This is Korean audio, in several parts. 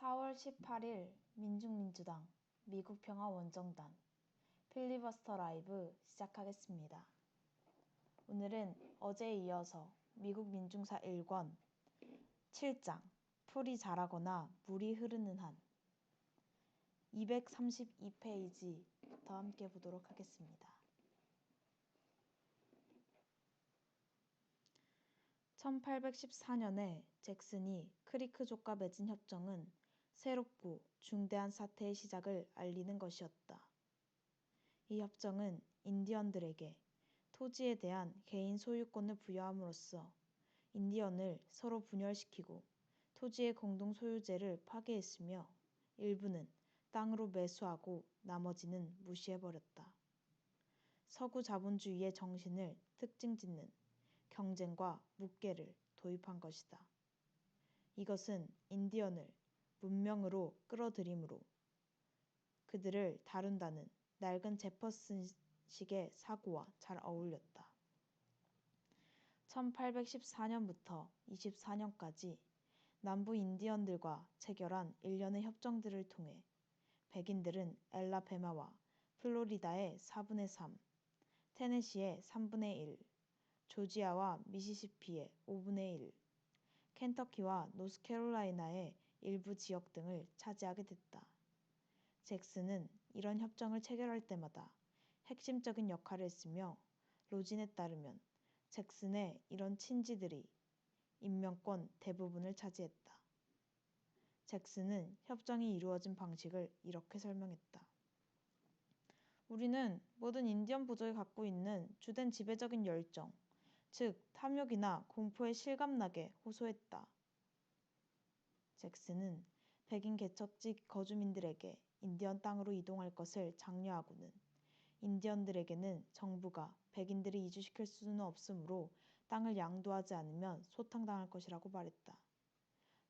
4월 18일 민중민주당 미국평화원정단 필리버스터 라이브 시작하겠습니다. 오늘은 어제에 이어서 미국 민중사 1권 7장 풀이 자라거나 물이 흐르는 한 232페이지부터 함께 보도록 하겠습니다. 1814년에 잭슨이 크리크족과 맺은 협정은 새롭고 중대한 사태의 시작을 알리는 것이었다. 이 협정은 인디언들에게 토지에 대한 개인 소유권을 부여함으로써 인디언을 서로 분열시키고 토지의 공동 소유제를 파괴했으며 일부는 땅으로 매수하고 나머지는 무시해버렸다. 서구 자본주의의 정신을 특징짓는 경쟁과 묵계를 도입한 것이다. 이것은 인디언을 문명으로 끌어들이므로 그들을 다룬다는 낡은 제퍼슨식의 사고와 잘 어울렸다. 1814년부터 24년까지 남부 인디언들과 체결한 일련의 협정들을 통해 백인들은 엘라베마와 플로리다의 4분의 3, 테네시의 3분의 1, 조지아와 미시시피의 5분의 1, 켄터키와 노스캐롤라이나의 일부 지역 등을 차지하게 됐다. 잭슨은 이런 협정을 체결할 때마다 핵심적인 역할을 했으며 로진에 따르면 잭슨의 이런 친지들이 인명권 대부분을 차지했다. 잭슨은 협정이 이루어진 방식을 이렇게 설명했다. 우리는 모든 인디언 부족이 갖고 있는 주된 지배적인 열정, 즉 탐욕이나 공포에 실감나게 호소했다. 잭슨은 백인 개척지 거주민들에게 인디언 땅으로 이동할 것을 장려하고는 인디언들에게는 정부가 백인들을 이주시킬 수는 없으므로 땅을 양도하지 않으면 소탕당할 것이라고 말했다.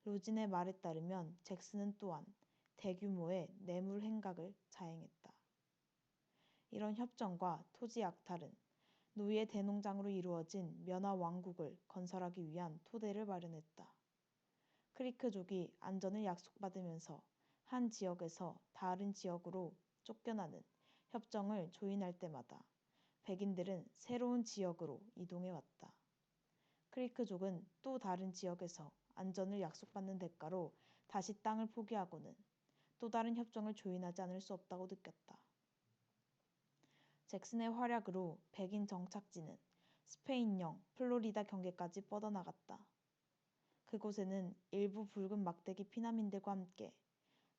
로진의 말에 따르면 잭슨은 또한 대규모의 뇌물 행각을 자행했다. 이런 협정과 토지 약탈은 노예 대농장으로 이루어진 면화 왕국을 건설하기 위한 토대를 마련했다. 크리크족이 안전을 약속받으면서 한 지역에서 다른 지역으로 쫓겨나는 협정을 조인할 때마다 백인들은 새로운 지역으로 이동해왔다. 크리크족은 또 다른 지역에서 안전을 약속받는 대가로 다시 땅을 포기하고는 또 다른 협정을 조인하지 않을 수 없다고 느꼈다. 잭슨의 활약으로 백인 정착지는 스페인령 플로리다 경계까지 뻗어나갔다. 그곳에는 일부 붉은 막대기 피난민들과 함께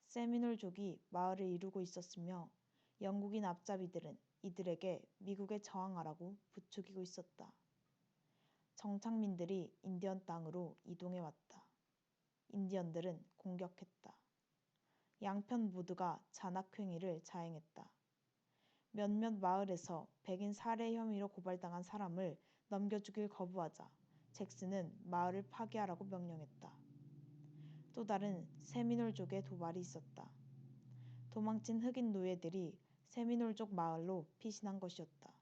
세미놀족이 마을을 이루고 있었으며 영국인 앞잡이들은 이들에게 미국에 저항하라고 부추기고 있었다. 정착민들이 인디언 땅으로 이동해왔다. 인디언들은 공격했다. 양편 모두가 잔악행위를 자행했다. 몇몇 마을에서 백인 살해 혐의로 고발당한 사람을 넘겨주길 거부하자 잭슨은 마을을 파괴하라고 명령했다. 또 다른 세미놀족의 도발이 있었다. 도망친 흑인 노예들이 세미놀족 마을로 피신한 것이었다.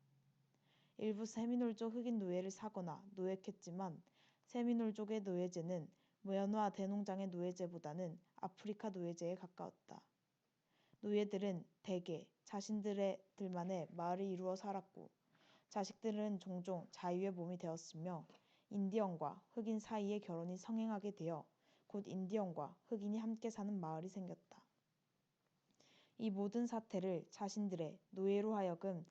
일부 세미놀족 흑인 노예를 사거나 노획했지만 세미놀족의 노예제는 면화 대농장의 노예제보다는 아프리카 노예제에 가까웠다. 노예들은 대개 자신들만의 마을을 이루어 살았고 자식들은 종종 자유의 몸이 되었으며 인디언과 흑인 사이의 결혼이 성행하게 되어 곧 인디언과 흑인이 함께 사는 마을이 생겼다. 이 모든 사태를 자신들의 노예로 하여금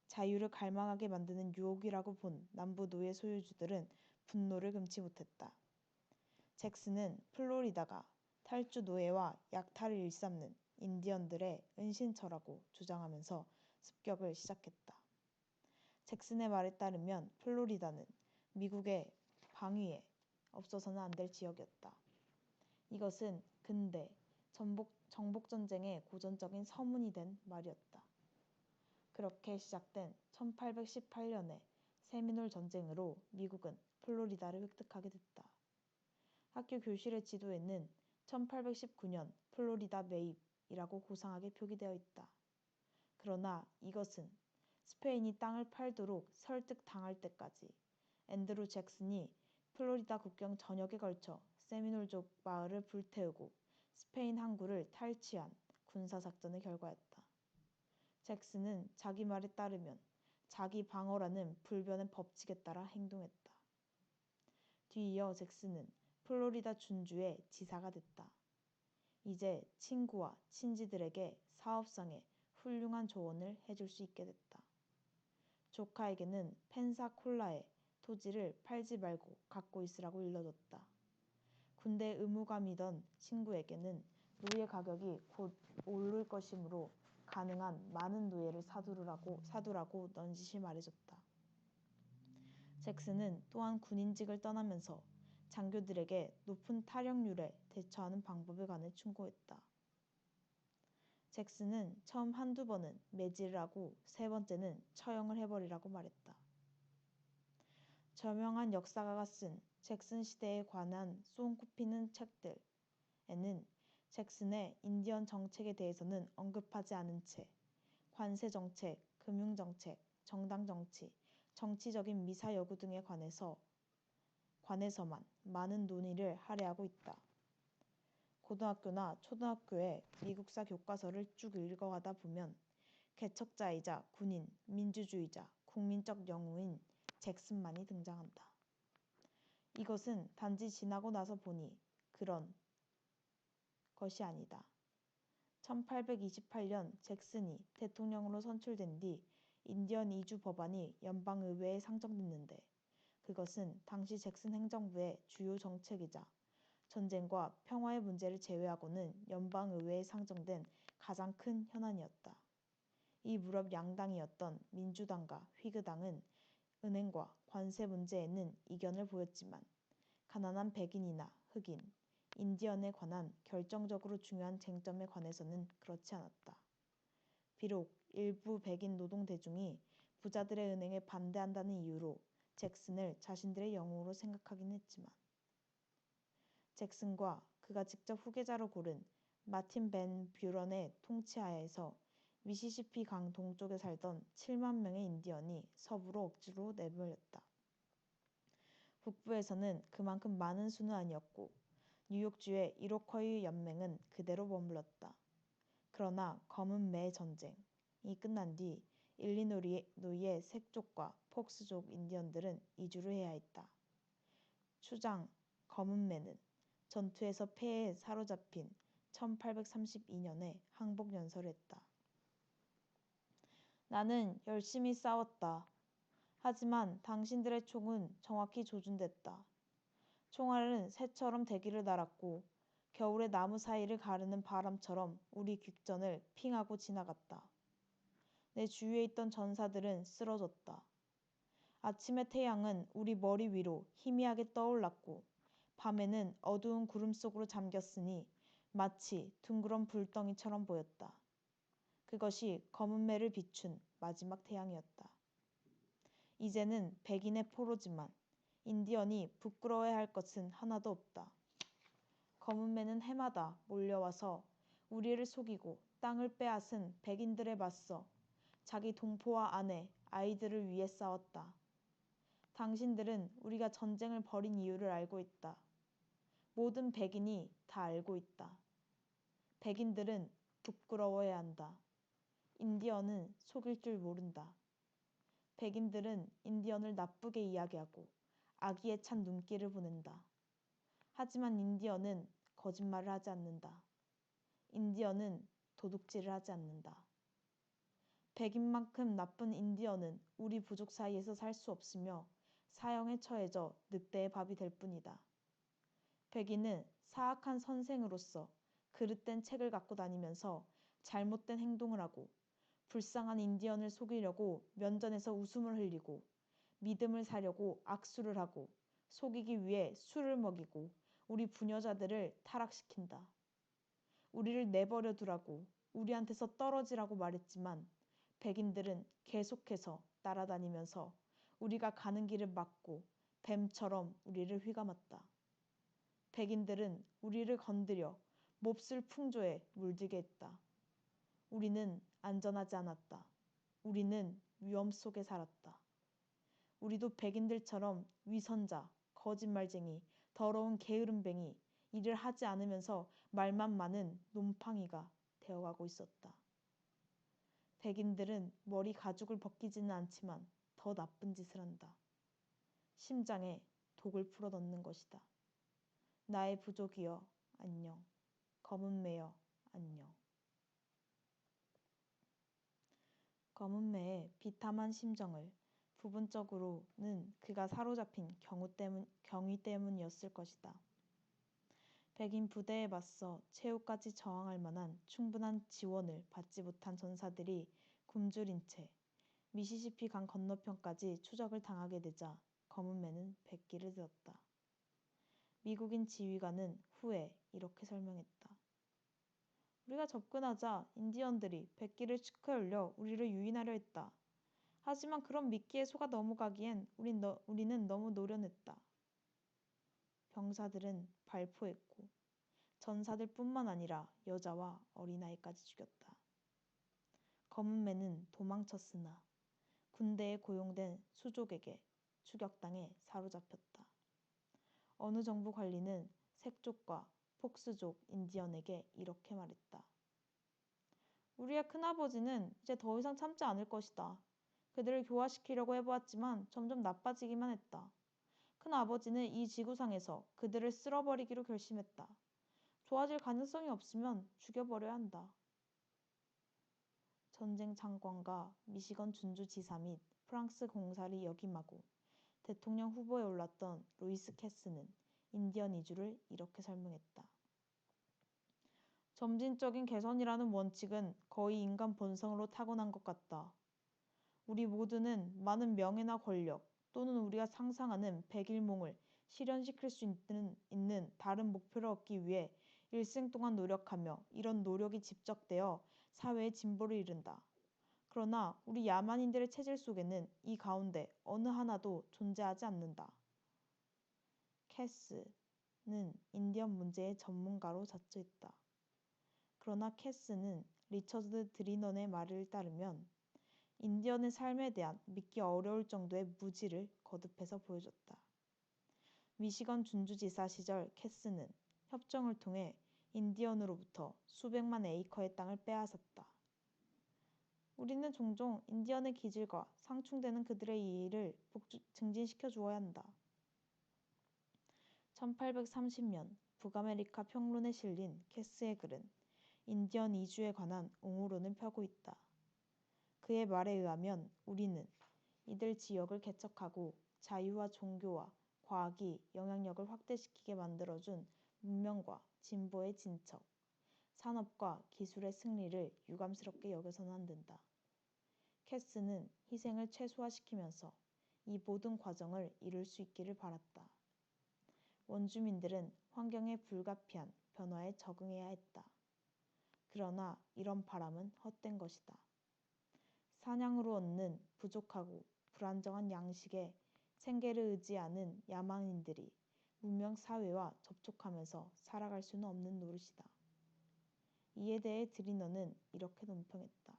자유를 갈망하게 만드는 유혹이라고 본 남부 노예 소유주들은 분노를 금치 못했다. 잭슨은 플로리다가 탈주 노예와 약탈을 일삼는 인디언들의 은신처라고 주장하면서 습격을 시작했다. 잭슨의 말에 따르면 플로리다는 미국의 방위에 없어서는 안 될 지역이었다. 이것은 근대 정복전쟁의 고전적인 서문이 된 말이었다. 그렇게 시작된 1818년의 세미놀 전쟁으로 미국은 플로리다를 획득하게 됐다. 학교 교실의 지도에는 1819년 플로리다 매입이라고 고상하게 표기되어 있다. 그러나 이것은 스페인이 땅을 팔도록 설득당할 때까지 앤드루 잭슨이 플로리다 국경 전역에 걸쳐 세미놀족 마을을 불태우고 스페인 항구를 탈취한 군사작전의 결과였다. 잭슨은 자기 말에 따르면 자기 방어라는 불변의 법칙에 따라 행동했다. 뒤이어 잭슨은 플로리다 준주의 지사가 됐다. 이제 친구와 친지들에게 사업상에 훌륭한 조언을 해줄 수 있게 됐다. 조카에게는 펜사콜라의 토지를 팔지 말고 갖고 있으라고 일러줬다. 군대 의무감이던 친구에게는 노예 가격이 곧 오를 것이므로 가능한 많은 노예를 사두라고 넌지시 말해줬다. 잭슨은 또한 군인직을 떠나면서 장교들에게 높은 탈영률에 대처하는 방법에 관해 충고했다. 잭슨은 처음 한두 번은 매질을 하고 세 번째는 처형을 해버리라고 말했다. 저명한 역사가가 쓴 잭슨 시대에 관한 손꼽히는 책들에는 잭슨의 인디언 정책에 대해서는 언급하지 않은 채 관세 정책, 금융 정책, 정당 정치, 정치적인 미사 여구 등에 관해서만 많은 논의를 할애하고 있다. 고등학교나 초등학교의 미국사 교과서를 쭉 읽어가다 보면 개척자이자 군인, 민주주의자, 국민적 영웅인 잭슨만이 등장한다. 이것은 단지 지나고 나서 보니 그런 것이 아니다. 1828년 잭슨이 대통령으로 선출된 뒤 인디언 이주 법안이 연방의회에 상정됐는데 그것은 당시 잭슨 행정부의 주요 정책이자 전쟁과 평화의 문제를 제외하고는 연방의회에 상정된 가장 큰 현안이었다. 이 무렵 양당이었던 민주당과 휘그당은 은행과 관세 문제에는 이견을 보였지만 가난한 백인이나 흑인, 인디언에 관한 결정적으로 중요한 쟁점에 관해서는 그렇지 않았다. 비록 일부 백인 노동대중이 부자들의 은행에 반대한다는 이유로 잭슨을 자신들의 영웅으로 생각하긴 했지만 잭슨과 그가 직접 후계자로 고른 마틴 벤 뷰런의 통치하에서 미시시피 강 동쪽에 살던 7만 명의 인디언이 서부로 억지로 내몰렸다. 북부에서는 그만큼 많은 수는 아니었고 뉴욕주의 이로쿼이 연맹은 그대로 머물렀다. 그러나 검은 매 전쟁이 끝난 뒤 일리노이의 색족과 폭스족 인디언들은 이주를 해야 했다. 추장 검은 매는 전투에서 패해에 사로잡힌 1832년에 항복 연설을 했다. 나는 열심히 싸웠다. 하지만 당신들의 총은 정확히 조준됐다. 총알은 새처럼 대기를 날았고 겨울의 나무 사이를 가르는 바람처럼 우리 귓전을 핑하고 지나갔다. 내 주위에 있던 전사들은 쓰러졌다. 아침의 태양은 우리 머리 위로 희미하게 떠올랐고 밤에는 어두운 구름 속으로 잠겼으니 마치 둥그런 불덩이처럼 보였다. 그것이 검은 매를 비춘 마지막 태양이었다. 이제는 백인의 포로지만 인디언이 부끄러워해야 할 것은 하나도 없다. 검은 매는 해마다 몰려와서 우리를 속이고 땅을 빼앗은 백인들에 맞서 자기 동포와 아내, 아이들을 위해 싸웠다. 당신들은 우리가 전쟁을 벌인 이유를 알고 있다. 모든 백인이 다 알고 있다. 백인들은 부끄러워해야 한다. 인디언은 속일 줄 모른다. 백인들은 인디언을 나쁘게 이야기하고 악의에 찬 눈길을 보낸다. 하지만 인디언은 거짓말을 하지 않는다. 인디언은 도둑질을 하지 않는다. 백인만큼 나쁜 인디언은 우리 부족 사이에서 살 수 없으며 사형에 처해져 늑대의 밥이 될 뿐이다. 백인은 사악한 선생으로서 그릇된 책을 갖고 다니면서 잘못된 행동을 하고 불쌍한 인디언을 속이려고 면전에서 웃음을 흘리고 믿음을 사려고 악수를 하고 속이기 위해 술을 먹이고 우리 부녀자들을 타락시킨다. 우리를 내버려 두라고 우리한테서 떨어지라고 말했지만 백인들은 계속해서 따라다니면서 우리가 가는 길을 막고 뱀처럼 우리를 휘감았다. 백인들은 우리를 건드려 몹쓸 풍조에 물들게 했다. 우리는 안전하지 않았다. 우리는 위험 속에 살았다. 우리도 백인들처럼 위선자, 거짓말쟁이, 더러운 게으름뱅이, 일을 하지 않으면서 말만 많은 놈팡이가 되어가고 있었다. 백인들은 머리 가죽을 벗기지는 않지만 더 나쁜 짓을 한다. 심장에 독을 풀어넣는 것이다. 나의 부족이여 안녕. 검은 매여 안녕. 검은 매의 비참한 심정을 부분적으로는 그가 사로잡힌 경위 때문이었을 것이다. 백인 부대에 맞서 최후까지 저항할 만한 충분한 지원을 받지 못한 전사들이 굶주린 채 미시시피 강 건너편까지 추적을 당하게 되자 검은 매는 백기를 들었다. 미국인 지휘관은 후에 이렇게 설명했다. 우리가 접근하자 인디언들이 백기를 축하에 올려 우리를 유인하려 했다. 하지만 그런 미끼에 속아 넘어가기엔 우리는 너무 노련했다. 병사들은 발포했고 전사들뿐만 아니라 여자와 어린아이까지 죽였다. 검은 매는 도망쳤으나 군대에 고용된 수족에게 추격당해 사로잡혔다. 어느 정부 관리는 색족과 폭스족 인디언에게 이렇게 말했다. 우리의 큰아버지는 이제 더 이상 참지 않을 것이다. 그들을 교화시키려고 해보았지만 점점 나빠지기만 했다. 큰아버지는 이 지구상에서 그들을 쓸어버리기로 결심했다. 좋아질 가능성이 없으면 죽여버려야 한다. 전쟁 장관과 미시건 준주지사 및 프랑스 공사를 역임하고 대통령 후보에 올랐던 루이스 캐스는 인디언 이주를 이렇게 설명했다. 점진적인 개선이라는 원칙은 거의 인간 본성으로 타고난 것 같다. 우리 모두는 많은 명예나 권력 또는 우리가 상상하는 백일몽을 실현시킬 수 있는 다른 목표를 얻기 위해 일생 동안 노력하며 이런 노력이 집적되어 사회의 진보를 이룬다. 그러나 우리 야만인들의 체질 속에는 이 가운데 어느 하나도 존재하지 않는다. 캐스는 인디언 문제의 전문가로 자처했다. 그러나 캐스는 리처드 드리넌의 말을 따르면 인디언의 삶에 대한 믿기 어려울 정도의 무지를 거듭해서 보여줬다. 미시건 준주지사 시절 캐스는 협정을 통해 인디언으로부터 수백만 에이커의 땅을 빼앗았다. 우리는 종종 인디언의 기질과 상충되는 그들의 이의를 증진시켜 주어야 한다. 1830년 북아메리카 평론에 실린 캐스의 글은 인디언 이주에 관한 옹호론을 펴고 있다. 그의 말에 의하면 우리는 이들 지역을 개척하고 자유와 종교와 과학이 영향력을 확대시키게 만들어준 문명과 진보의 진척, 산업과 기술의 승리를 유감스럽게 여겨서는 안 된다. 캐스는 희생을 최소화시키면서 이 모든 과정을 이룰 수 있기를 바랐다. 원주민들은 환경에 불가피한 변화에 적응해야 했다. 그러나 이런 바람은 헛된 것이다. 사냥으로 얻는 부족하고 불안정한 양식에 생계를 의지하는 야만인들이 문명 사회와 접촉하면서 살아갈 수는 없는 노릇이다. 이에 대해 드리너는 이렇게 논평했다.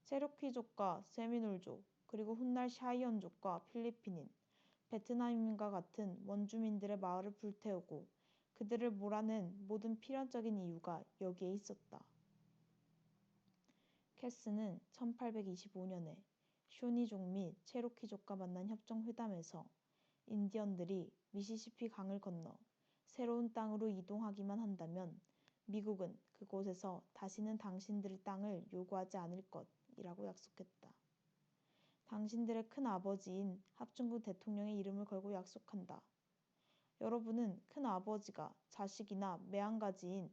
체로키족과 세미놀족, 그리고 훗날 샤이언족과 필리핀인, 베트남인과 같은 원주민들의 마을을 불태우고 그들을 몰아낸 모든 필연적인 이유가 여기에 있었다. 캐스는 1825년에 쇼니족 및 체로키족과 만난 협정회담에서 인디언들이 미시시피 강을 건너 새로운 땅으로 이동하기만 한다면 미국은 그곳에서 다시는 당신들의 땅을 요구하지 않을 것이라고 약속했다. 당신들의 큰아버지인 합중국 대통령의 이름을 걸고 약속한다. 여러분은 큰아버지가 자식이나 매한가지인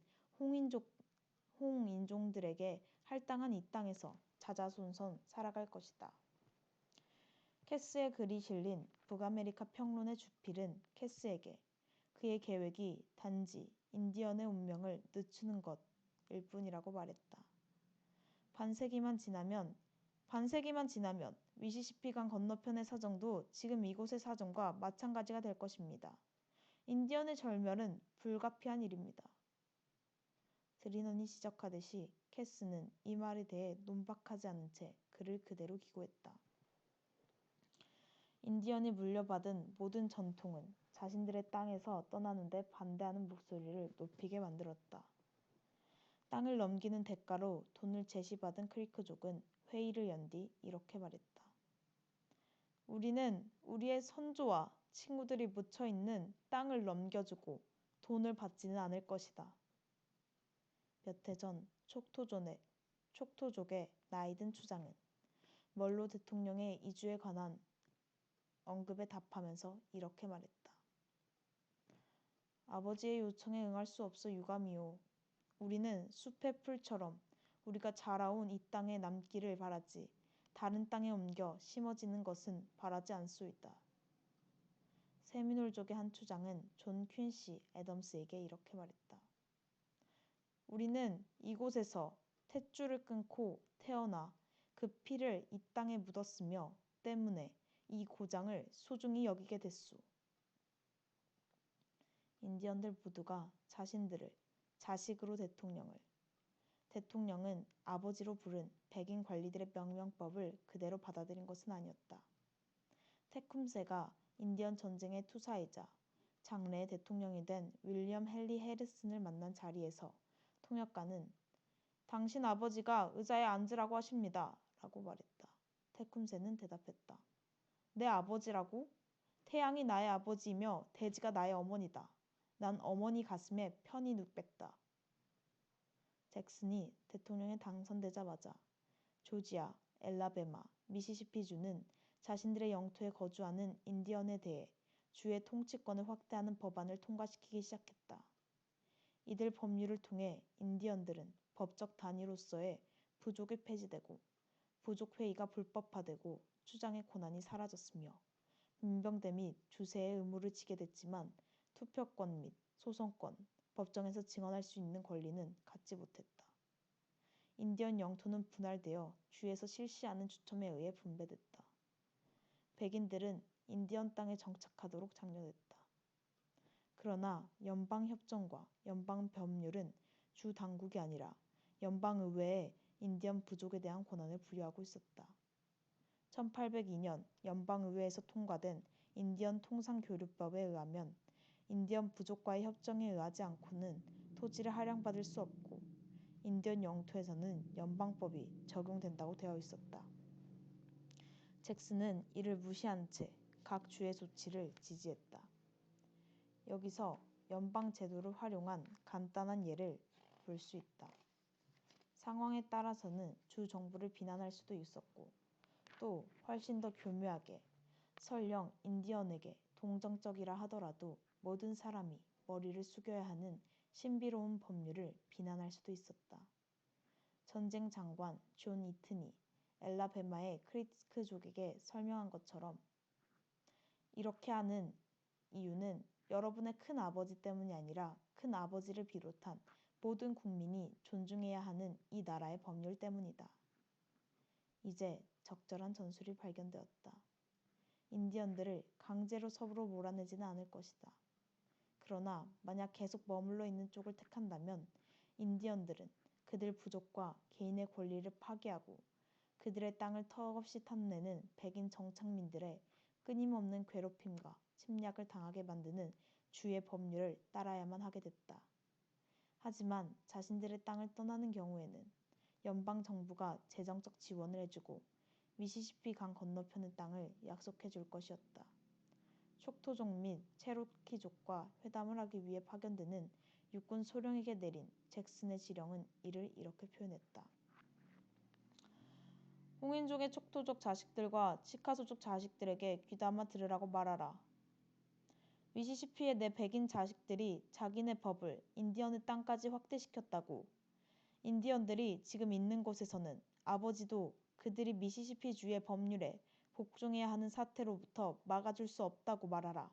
홍인종들에게 할당한 이 땅에서 자자손손 살아갈 것이다. 캐스의 글이 실린 북아메리카 평론의 주필은 캐스에게 그의 계획이 단지 인디언의 운명을 늦추는 것일 뿐이라고 말했다. 반세기만 지나면 미시시피강 건너편의 사정도 지금 이곳의 사정과 마찬가지가 될 것입니다. 인디언의 절멸은 불가피한 일입니다. 드리넌이 지적하듯이 캐스는 이 말에 대해 논박하지 않은 채 글을 그대로 기고했다. 인디언이 물려받은 모든 전통은 자신들의 땅에서 떠나는데 반대하는 목소리를 높이게 만들었다. 땅을 넘기는 대가로 돈을 제시받은 크리크족은 회의를 연 뒤 이렇게 말했다. 우리는 우리의 선조와 친구들이 묻혀있는 땅을 넘겨주고 돈을 받지는 않을 것이다. 몇 해 전 촉토족의 나이든 추장은 멀로 대통령의 이주에 관한 언급에 답하면서 이렇게 말했다. 아버지의 요청에 응할 수 없어 유감이오. 우리는 숲의 풀처럼 우리가 자라온 이 땅에 남기를 바라지 다른 땅에 옮겨 심어지는 것은 바라지 않소이다. 세미놀족의 한 추장은 존 퀸시 애덤스에게 이렇게 말했다. 우리는 이곳에서 탯줄을 끊고 태어나 그 피를 이 땅에 묻었으며 때문에 이 고장을 소중히 여기게 됐소. 인디언들 모두가 자신들을 자식으로 대통령은 아버지로 부른 백인 관리들의 명령법을 그대로 받아들인 것은 아니었다. 테쿰세가 인디언 전쟁의 투사이자 장래의 대통령이 된 윌리엄 헨리 해리슨을 만난 자리에서 통역가는 당신 아버지가 의자에 앉으라고 하십니다. 라고 말했다. 테쿰세는 대답했다. 내 아버지라고? 태양이 나의 아버지이며 대지가 나의 어머니다. 난 어머니 가슴에 편히 눕겠다. 잭슨이 대통령에 당선되자마자 조지아, 엘라베마, 미시시피주는 자신들의 영토에 거주하는 인디언에 대해 주의 통치권을 확대하는 법안을 통과시키기 시작했다. 이들 법률을 통해 인디언들은 법적 단위로서의 부족이 폐지되고 부족회의가 불법화되고 추장의 권한이 사라졌으며 민병대 및 주세의 의무를 지게 됐지만 투표권 및 소송권, 법정에서 증언할 수 있는 권리는 갖지 못했다. 인디언 영토는 분할되어 주에서 실시하는 추첨에 의해 분배됐다. 백인들은 인디언 땅에 정착하도록 장려됐다. 그러나 연방협정과 연방법률은 주 당국이 아니라 연방의회에 인디언 부족에 대한 권한을 부여하고 있었다. 1802년 연방의회에서 통과된 인디언 통상교류법에 의하면 인디언 부족과의 협정에 의하지 않고는 토지를 할양받을 수 없고 인디언 영토에서는 연방법이 적용된다고 되어 있었다. 잭슨은 이를 무시한 채 각 주의 조치를 지지했다. 여기서 연방 제도를 활용한 간단한 예를 볼 수 있다. 상황에 따라서는 주 정부를 비난할 수도 있었고 또 훨씬 더 교묘하게 설령 인디언에게 동정적이라 하더라도 모든 사람이 머리를 숙여야 하는 신비로운 법률을 비난할 수도 있었다. 전쟁 장관 존 이튼이 엘라베마의 크리크족에게 설명한 것처럼 이렇게 하는 이유는 여러분의 큰아버지 때문이 아니라 큰아버지를 비롯한 모든 국민이 존중해야 하는 이 나라의 법률 때문이다. 이제 적절한 전술이 발견되었다. 인디언들을 강제로 서부로 몰아내지는 않을 것이다. 그러나 만약 계속 머물러 있는 쪽을 택한다면 인디언들은 그들 부족과 개인의 권리를 파괴하고 그들의 땅을 턱없이 탐내는 백인 정착민들의 끊임없는 괴롭힘과 침략을 당하게 만드는 주의 법률을 따라야만 하게 됐다. 하지만 자신들의 땅을 떠나는 경우에는 연방 정부가 재정적 지원을 해주고 미시시피 강 건너편의 땅을 약속해 줄 것이었다. 촉토족 및 체로키족과 회담을 하기 위해 파견되는 육군 소령에게 내린 잭슨의 지령은 이를 이렇게 표현했다. 홍인족의 촉토족 자식들과 치카소족 자식들에게 귀담아 들으라고 말하라. 미시시피의 내 백인 자식들이 자기네 법을 인디언의 땅까지 확대시켰다고. 인디언들이 지금 있는 곳에서는 아버지도 그들이 미시시피 주의 법률에 복종해야 하는 사태로부터 막아줄 수 없다고 말하라.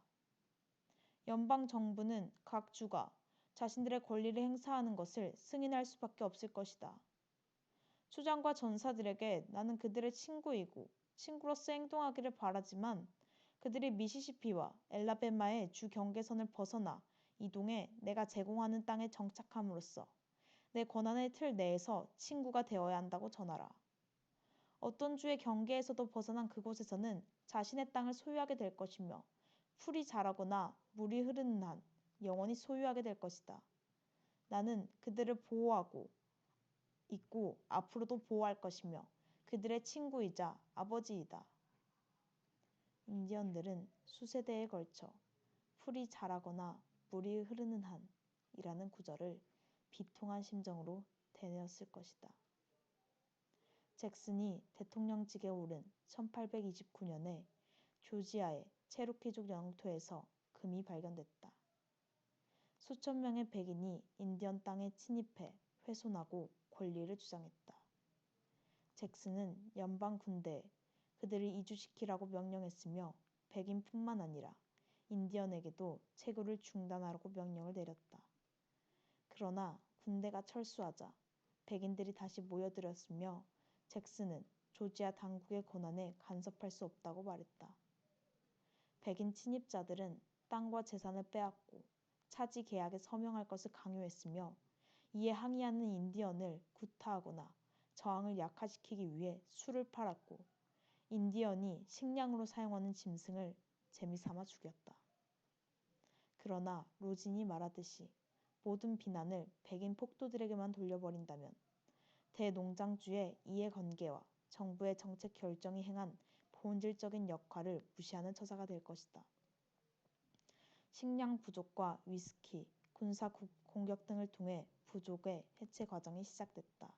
연방 정부는 각 주가 자신들의 권리를 행사하는 것을 승인할 수밖에 없을 것이다. 수장과 전사들에게 나는 그들의 친구이고 친구로서 행동하기를 바라지만 그들이 미시시피와 엘라베마의 주 경계선을 벗어나 이동해 내가 제공하는 땅에 정착함으로써 내 권한의 틀 내에서 친구가 되어야 한다고 전하라. 어떤 주의 경계에서도 벗어난 그곳에서는 자신의 땅을 소유하게 될 것이며 풀이 자라거나 물이 흐르는 한 영원히 소유하게 될 것이다. 나는 그들을 보호하고 있고 앞으로도 보호할 것이며 그들의 친구이자 아버지이다. 인디언들은 수세대에 걸쳐 풀이 자라거나 물이 흐르는 한이라는 구절을 비통한 심정으로 되뇌었을 것이다. 잭슨이 대통령직에 오른 1829년에 조지아의 체로키족 영토에서 금이 발견됐다. 수천 명의 백인이 인디언 땅에 침입해 훼손하고 권리를 주장했다. 잭슨은 연방 군대에 그들을 이주시키라고 명령했으며 백인뿐만 아니라 인디언에게도 채굴을 중단하라고 명령을 내렸다. 그러나 군대가 철수하자 백인들이 다시 모여들었으며 잭슨은 조지아 당국의 권한에 간섭할 수 없다고 말했다. 백인 침입자들은 땅과 재산을 빼앗고 차지 계약에 서명할 것을 강요했으며 이에 항의하는 인디언을 구타하거나 저항을 약화시키기 위해 술을 팔았고 인디언이 식량으로 사용하는 짐승을 재미삼아 죽였다. 그러나 로진이 말하듯이 모든 비난을 백인 폭도들에게만 돌려버린다면 대농장주의 이해관계와 정부의 정책 결정이 행한 본질적인 역할을 무시하는 처사가 될 것이다. 식량 부족과 위스키, 군사 공격 등을 통해 부족의 해체 과정이 시작됐다.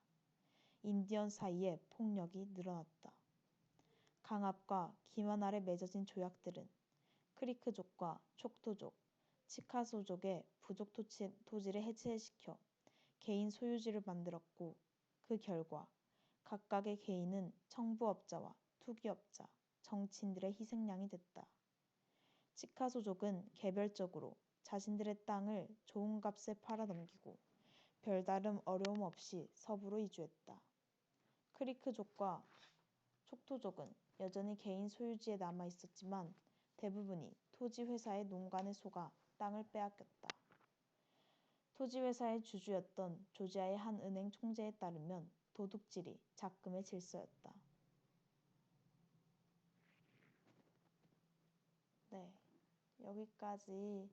인디언 사이의 폭력이 늘어났다. 강압과 기만 아래 맺어진 조약들은 크리크족과 촉토족, 치카소족의 부족 토지를 해체시켜 개인 소유지를 만들었고 그 결과 각각의 개인은 청부업자와 투기업자, 정치인들의 희생양이 됐다. 치카소족은 개별적으로 자신들의 땅을 좋은 값에 팔아넘기고 별다른 어려움 없이 서부로 이주했다. 크리크족과 촉토족은 여전히 개인 소유지에 남아 있었지만 대부분이 토지회사의 농간에 속아 땅을 빼앗겼다. 토지회사의 주주였던 조지아의 한 은행 총재에 따르면 도둑질이 작금의 질서였다. 네, 여기까지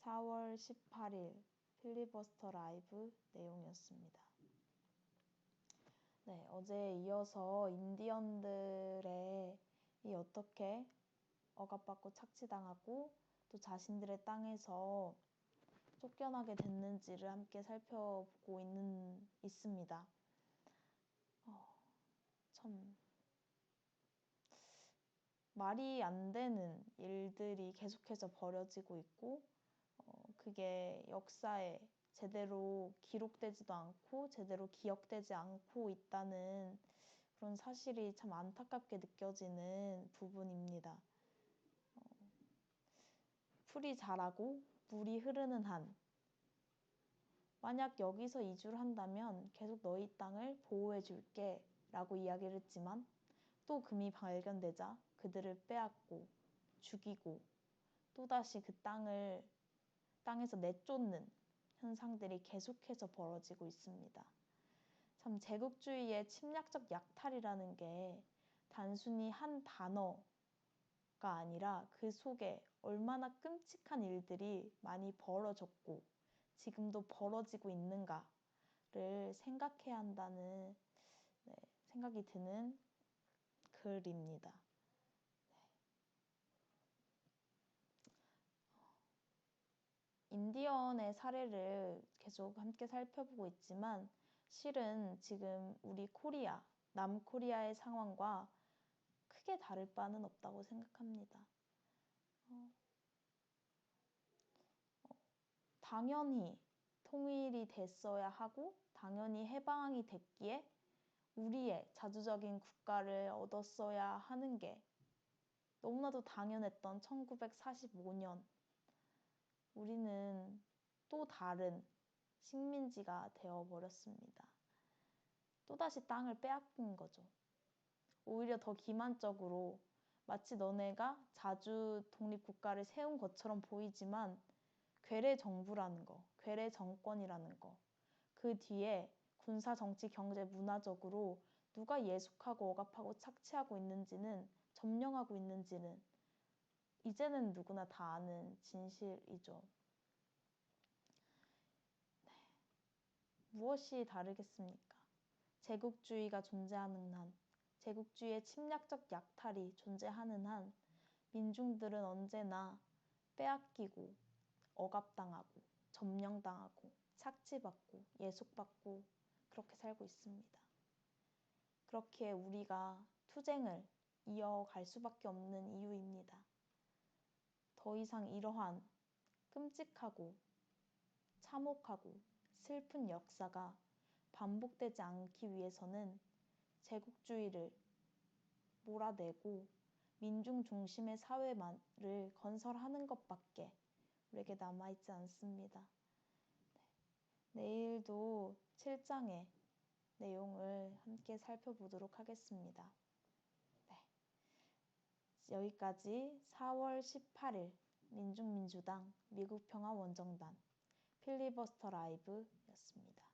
4월 18일 필리버스터 라이브 내용이었습니다. 네, 어제에 이어서 인디언들의 이 어떻게 억압받고 착취당하고 또 자신들의 땅에서 쫓겨나게 됐는지를 함께 살펴보고 있습니다. 참 말이 안 되는 일들이 계속해서 벌어지고 있고 그게 역사에 제대로 기록되지도 않고 제대로 기억되지 않고 있다는 그런 사실이 참 안타깝게 느껴지는 부분입니다. 풀이 자라고 물이 흐르는 한 만약 여기서 이주를 한다면 계속 너희 땅을 보호해 줄게 라고 이야기를 했지만 또 금이 발견되자 그들을 빼앗고 죽이고 또다시 그 땅에서 내쫓는 현상들이 계속해서 벌어지고 있습니다. 참 제국주의의 침략적 약탈이라는 게 단순히 한 단어가 아니라 그 속에 얼마나 끔찍한 일들이 많이 벌어졌고 지금도 벌어지고 있는가를 생각해야 한다는 생각이 드는 글입니다. 인디언의 사례를 계속 함께 살펴보고 있지만 실은 지금 우리 코리아, 남코리아의 상황과 크게 다를 바는 없다고 생각합니다. 당연히 통일이 됐어야 하고 당연히 해방이 됐기에 우리의 자주적인 국가를 얻었어야 하는 게 너무나도 당연했던 1945년 우리는 또 다른 식민지가 되어버렸습니다. 또다시 땅을 빼앗긴 거죠. 오히려 더 기만적으로 마치 너네가 자주 독립국가를 세운 것처럼 보이지만 괴뢰 정부라는 거, 괴뢰 정권이라는 거, 그 뒤에 군사, 정치, 경제, 문화적으로 누가 예속하고 억압하고 착취하고 있는지는 점령하고 있는지는 이제는 누구나 다 아는 진실이죠. 네. 무엇이 다르겠습니까? 제국주의가 존재하는 한, 제국주의의 침략적 약탈이 존재하는 한 민중들은 언제나 빼앗기고 억압당하고 점령당하고 착취받고 예속받고 그렇게 살고 있습니다. 그렇기에 우리가 투쟁을 이어갈 수밖에 없는 이유입니다. 더 이상 이러한 끔찍하고 참혹하고 슬픈 역사가 반복되지 않기 위해서는 제국주의를 몰아내고 민중 중심의 사회를 건설하는 것밖에 우리에게 남아있지 않습니다. 내일도 7장의 내용을 함께 살펴보도록 하겠습니다. 네. 여기까지 4월 18일 민중민주당 미국평화원정단 필리버스터 라이브였습니다.